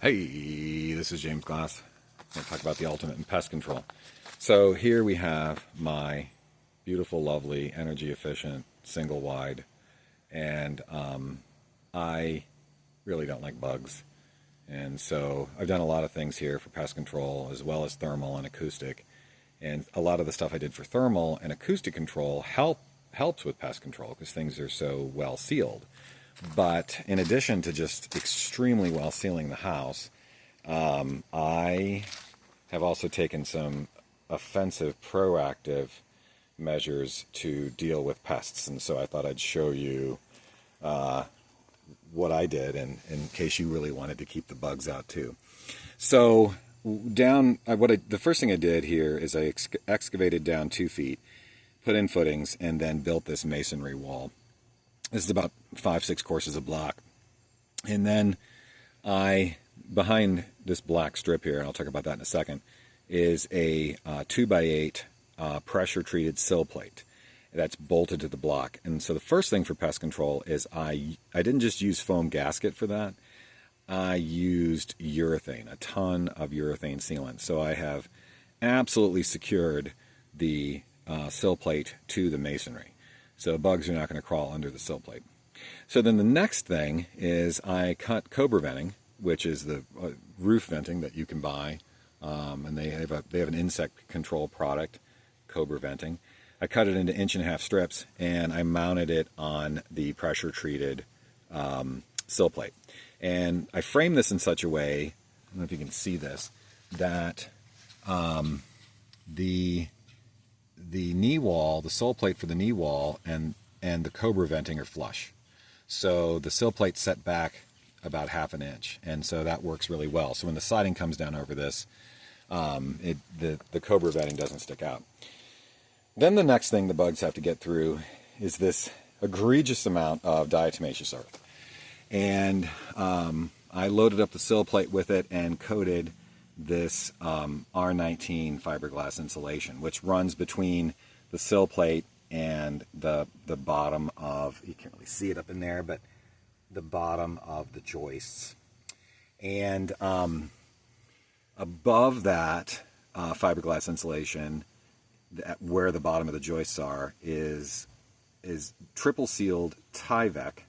Hey, this is James Glass. I'm going to talk about the ultimate in pest control. So here we have my beautiful, lovely, energy efficient, single wide, and I really don't like bugs. And so I've done a lot of things here for pest control as well as thermal and acoustic. And a lot of the stuff I did for thermal and acoustic control helps with pest control because things are so well sealed. But in addition to just extremely well sealing the house, I have also taken some offensive, proactive measures to deal with pests. And so I thought I'd show you what I did in case you really wanted to keep the bugs out too. So the first thing I did here is I excavated down 2 feet, put in footings, and then built this masonry wall. This is about 5-6 courses of block. And then behind this black strip here, and I'll talk about that in a second, is a 2x8 pressure treated sill plate that's bolted to the block. And so the first thing for pest control is I didn't just use foam gasket for that. I used urethane, a ton of urethane sealant. So I have absolutely secured the sill plate to the masonry. So bugs are not going to crawl under the sill plate. So then the next thing is I cut cobra venting, which is the roof venting that you can buy, and they have an insect control product, cobra venting. I cut it into 1.5-inch strips, and I mounted it on the pressure treated sill plate. And I framed this in such a way, I don't know if you can see this, that the knee wall, the sill plate for the knee wall, and the cobra venting are flush. So the sill plate's set back about 1/2 inch, and so that works really well. So when the siding comes down over this, the cobra venting doesn't stick out. Then the next thing the bugs have to get through is this egregious amount of diatomaceous earth. And I loaded up the sill plate with it and coated this R19 fiberglass insulation, which runs between the sill plate and the bottom of, you can't really see it up in there, but the bottom of the joists. And above that fiberglass insulation, where the bottom of the joists are, is triple sealed Tyvek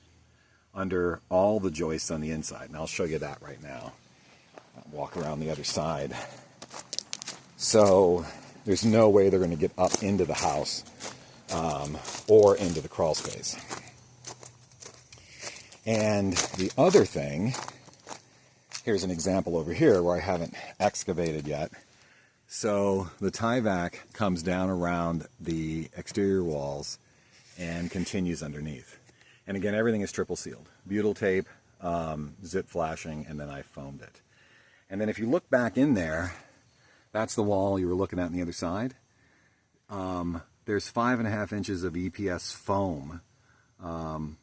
under all the joists on the inside. And I'll show you that right now. Walk around the other side. So there's no way they're going to get up into the house or into the crawl space. And the other thing, here's an example over here where I haven't excavated yet. So the Tyvek comes down around the exterior walls and continues underneath. And again, everything is triple sealed. Butyl tape, zip flashing, and then I foamed it. And then if you look back in there, that's the wall you were looking at on the other side. There's 5.5 inches of EPS foam on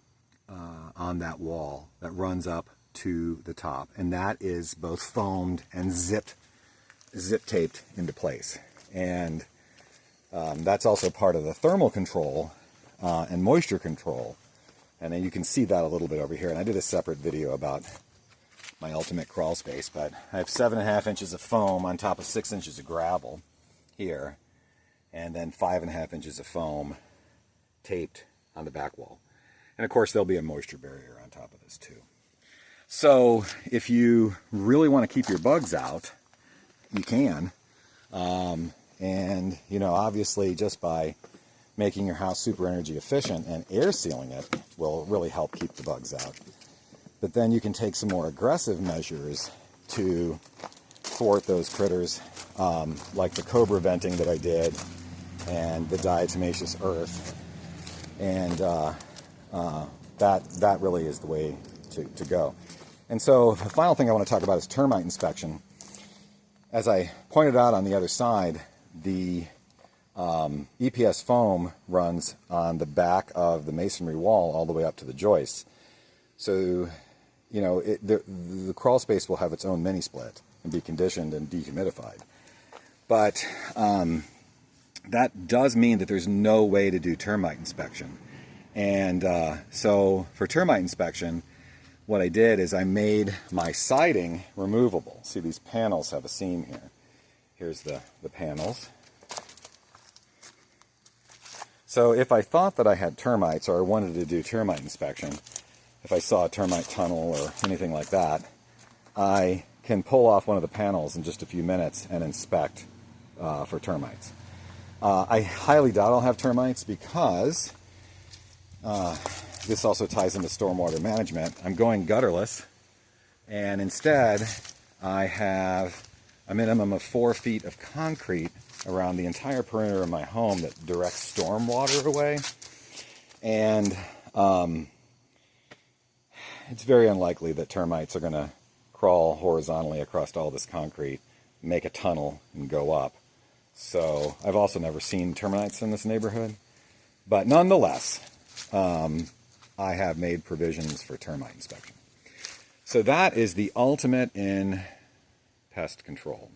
that wall that runs up to the top. And that is both foamed and zip taped into place. And that's also part of the thermal control and moisture control. And then you can see that a little bit over here. And I did a separate video about my ultimate crawl space, but I have 7.5 inches of foam on top of 6 inches of gravel here, and then 5.5 inches of foam taped on the back wall. And of course there'll be a moisture barrier on top of this too. So if you really want to keep your bugs out, you can. And you know, obviously just by making your house super energy efficient and air sealing it will really help keep the bugs out. But then you can take some more aggressive measures to thwart those critters, like the cobra venting that I did and the diatomaceous earth. And that really is the way to go. And so the final thing I want to talk about is termite inspection. As I pointed out on the other side, the EPS foam runs on the back of the masonry wall all the way up to the joists. So, you know, the crawl space will have its own mini split and be conditioned and dehumidified. But that does mean that there's no way to do termite inspection. And so for termite inspection, what I did is I made my siding removable. See, these panels have a seam here. Here's the panels. So if I thought that I had termites or I wanted to do termite inspection, if I saw a termite tunnel or anything like that, I can pull off one of the panels in just a few minutes and inspect for termites. I highly doubt I'll have termites because this also ties into stormwater management. I'm going gutterless, and instead I have a minimum of 4 feet of concrete around the entire perimeter of my home that directs stormwater away. And it's very unlikely that termites are going to crawl horizontally across all this concrete, make a tunnel, and go up. So I've also never seen termites in this neighborhood. But nonetheless, I have made provisions for termite inspection. So that is the ultimate in pest control.